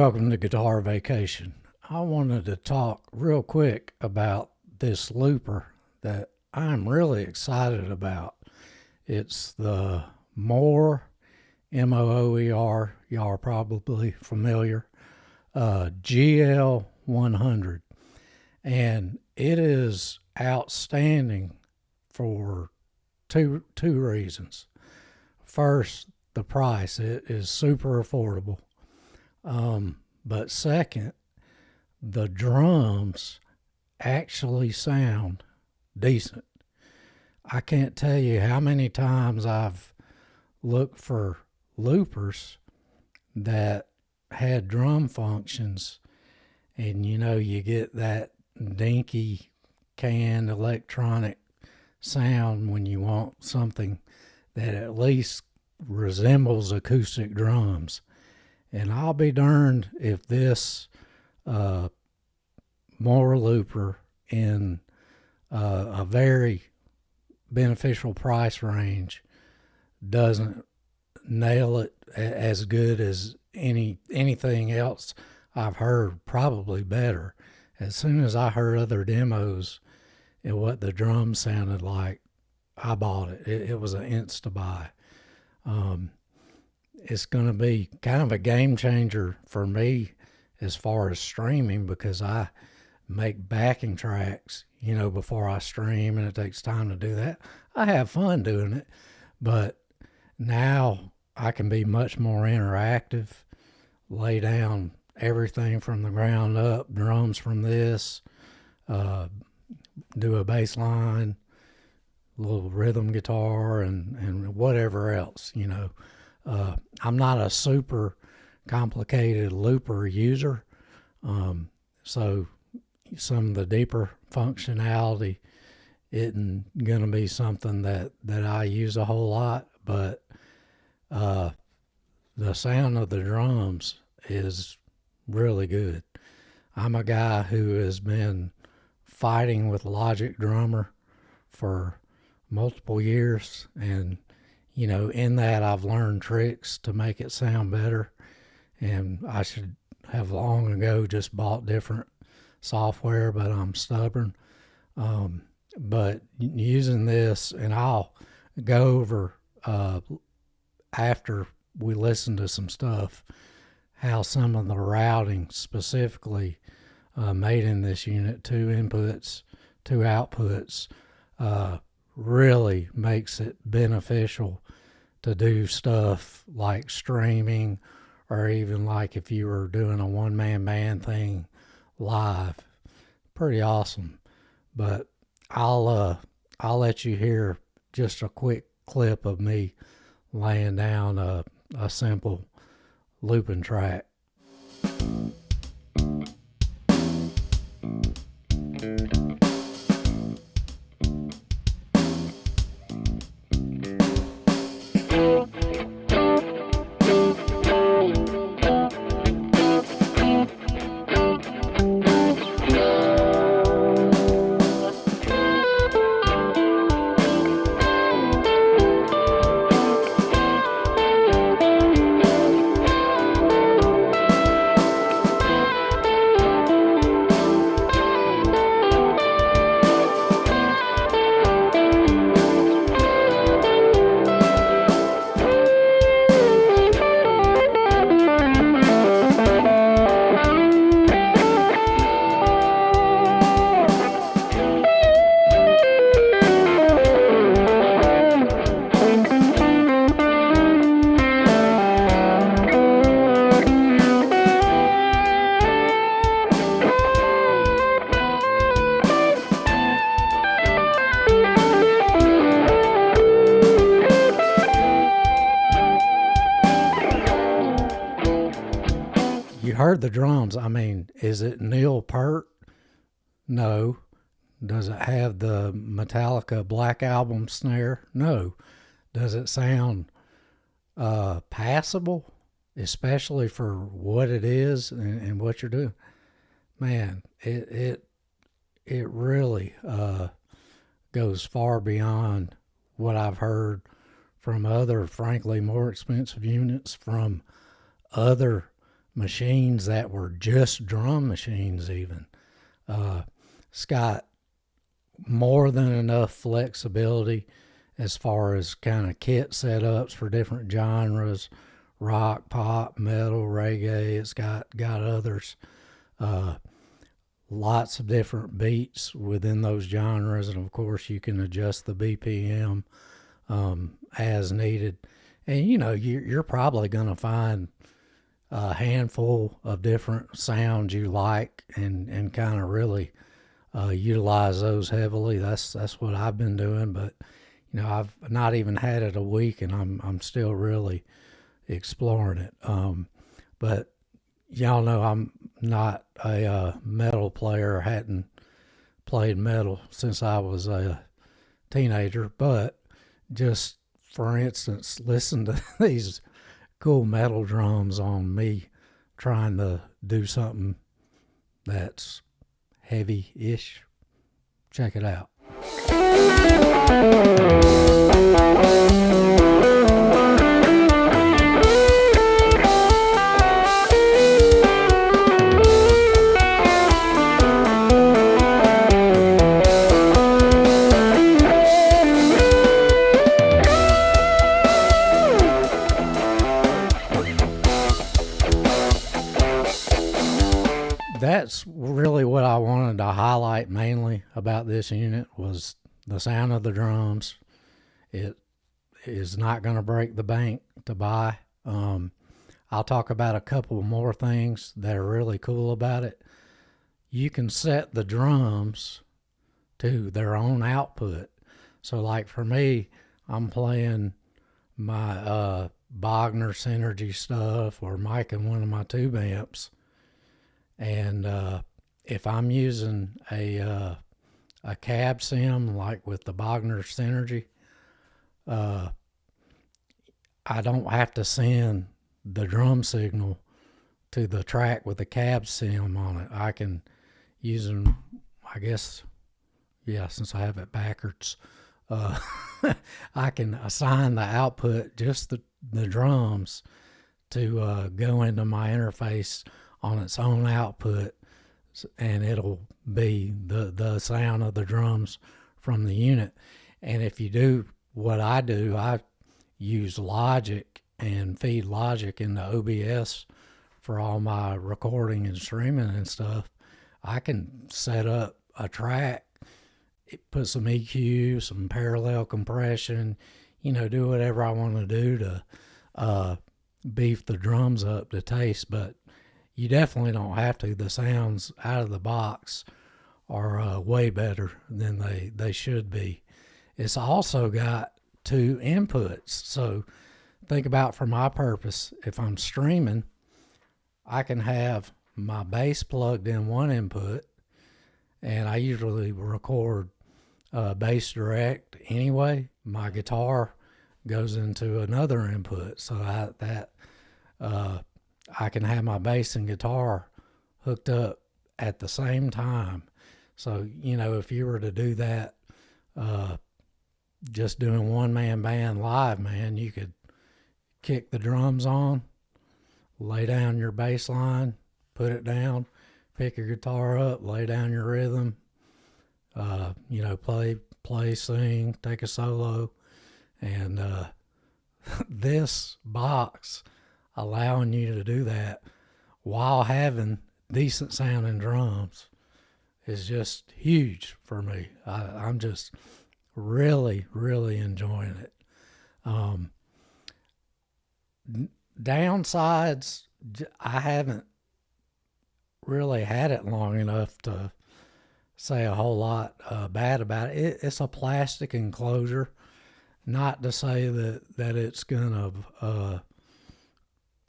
welcome to Guitar Vacation. I wanted to talk real quick about this looper that I'm really excited about. It's the Mooer, M-O-O-E-R, y'all are probably familiar, GL100. And it is outstanding for two reasons. First, the price. It is super affordable. But second, the drums actually sound decent. I can't tell you how many times I've looked for loopers that had drum functions, and you get that dinky canned electronic sound when you want something that at least resembles acoustic drums. And I'll be darned if this Mooer looper in a very beneficial price range doesn't nail it as good as anything else I've heard, probably better. As soon as I heard other demos and what the drums sounded like, I bought it. It was an insta-buy. It's going to be kind of a game changer for me as far as streaming, because I make backing tracks, before I stream, and it takes time to do that. I have fun doing it, but now I can be much more interactive, lay down everything from the ground up, drums from this, do a bass line, little rhythm guitar, and whatever else, I'm not a super complicated looper user, so some of the deeper functionality isn't going to be something that I use a whole lot, but the sound of the drums is really good. I'm a guy who has been fighting with Logic Drummer for multiple years, and in that I've learned tricks to make it sound better, and I should have long ago just bought different software, but I'm stubborn. But using this, and I'll go over after we listen to some stuff, how some of the routing specifically made in this unit, 2 inputs, 2 outputs, really makes it beneficial to do stuff like streaming, or even like if you were doing a one-man band thing live. Pretty awesome. But I'll let you hear just a quick clip of me laying down a simple looping track. You heard the drums. I mean, is it Neil Peart? No. Does it have the Metallica Black Album snare? No. Does it sound passable, especially for what it is and what you're doing? Man, it really goes far beyond what I've heard from other, frankly, more expensive units from other machines that were just drum machines even. It's got more than enough flexibility as far as kind of kit setups for different genres: rock, pop, metal, reggae. It's got others. Lots of different beats within those genres, and of course you can adjust the BPM as needed. And you're probably going to find a handful of different sounds you like, and kind of really utilize those heavily. That's what I've been doing. But I've not even had it a week, and I'm still really exploring it. But y'all know I'm not a metal player. Hadn't played metal since I was a teenager. But just for instance, listen to these cool metal drums on me trying to do something that's heavy-ish. Check it out. That's really what I wanted to highlight mainly about this unit, was the sound of the drums. It is not going to break the bank to buy. I'll talk about a couple more things that are really cool about it. You can set the drums to their own output. So like for me, I'm playing my Bogner Synergy stuff or micing one of my tube amps. And if I'm using a cab sim, like with the Bogner Synergy, I don't have to send the drum signal to the track with the cab sim on it. I can use them, I guess, since I have it backwards, I can assign the output, just the drums, to go into my interface on its own output, and it'll be the sound of the drums from the unit. And if you do what I do, I use Logic and feed Logic into OBS for all my recording and streaming and stuff. I can set up a track, put some EQ, some parallel compression, do whatever I want to do to beef the drums up to taste. But you definitely don't have to. The sounds out of the box are way better than they should be. It's also got 2 inputs. So think about, for my purpose, if I'm streaming, I can have my bass plugged in one input, and I usually record bass direct anyway. My guitar goes into another input, so I can have my bass and guitar hooked up at the same time. So, if you were to do that, just doing one-man band live, man, you could kick the drums on, lay down your bass line, put it down, pick your guitar up, lay down your rhythm, play, sing, take a solo. And this box allowing you to do that while having decent sounding drums is just huge for me. I'm just really, really enjoying it. Downsides, I haven't really had it long enough to say a whole lot bad about it. It's a plastic enclosure. Not to say that it's gonna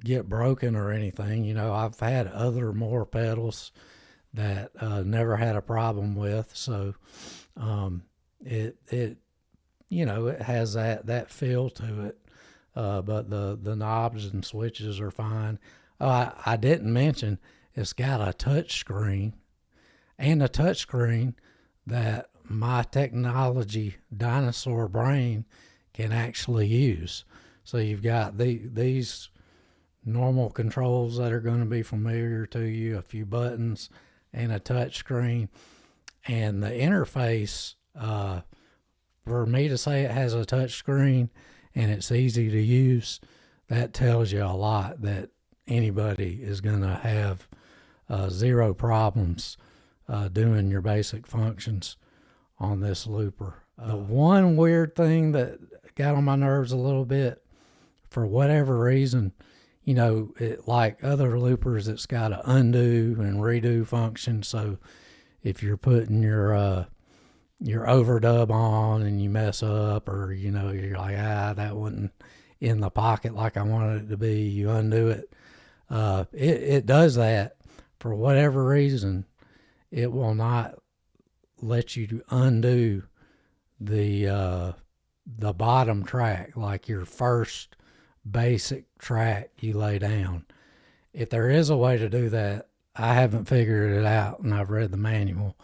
get broken or anything. I've had other Mooer pedals that never had a problem with. So it has that feel to it. But the knobs and switches are fine. I didn't mention it's got a touch screen, and a touch screen that my technology dinosaur brain can actually use. So you've got these normal controls that are going to be familiar to you, a few buttons, and a touch screen. And the interface, for me to say it has a touch screen and it's easy to use, that tells you a lot that anybody is going to have zero problems doing your basic functions on this looper. The one weird thing that got on my nerves a little bit, for whatever reason, like other loopers, it's got an undo and redo function. So if you're putting your overdub on and you mess up, or you're like, that wasn't in the pocket like I wanted it to be, you undo it. It does that. For whatever reason, it will not let you undo the bottom track, like your first basic track you lay down. If there is a way to do that, I haven't figured it out, and I've read the manual.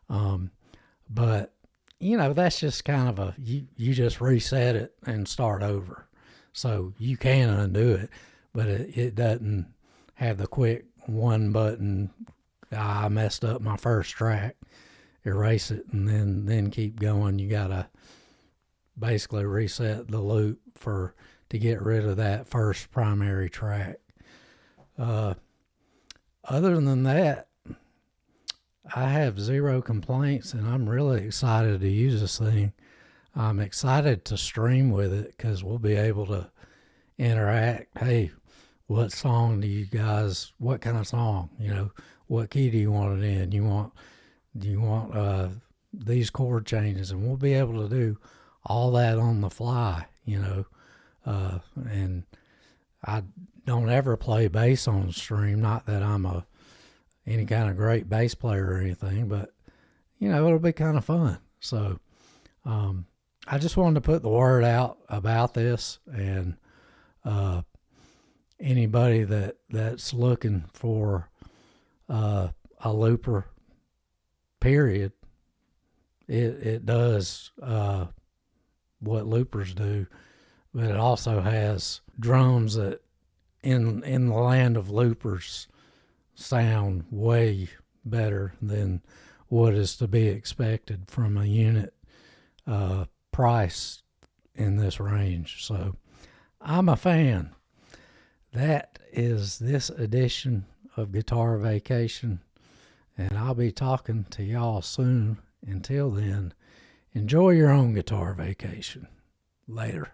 But that's just kind of you just reset it and start over. So you can undo it, but it doesn't have the quick one button, I messed up my first track, erase it, and then keep going. You gotta basically reset the loop to get rid of that first primary track. Other than that, I have zero complaints, and I'm really excited to use this thing. I'm excited to stream with it because we'll be able to interact. Hey, what song what kind of song, what key do you want it in? Do you want these chord changes? And we'll be able to do all that on the fly, and I don't ever play bass on stream. Not that I'm any kind of great bass player or anything, but it'll be kind of fun. So I just wanted to put the word out about this, and anybody that's looking for a looper, period, it does what loopers do, but it also has drums that in the land of loopers sound way better than what is to be expected from a unit price in this range. So I'm a fan. That is this edition of Guitar Vacation, and I'll be talking to y'all soon. Until then, enjoy your own guitar vacation. Later.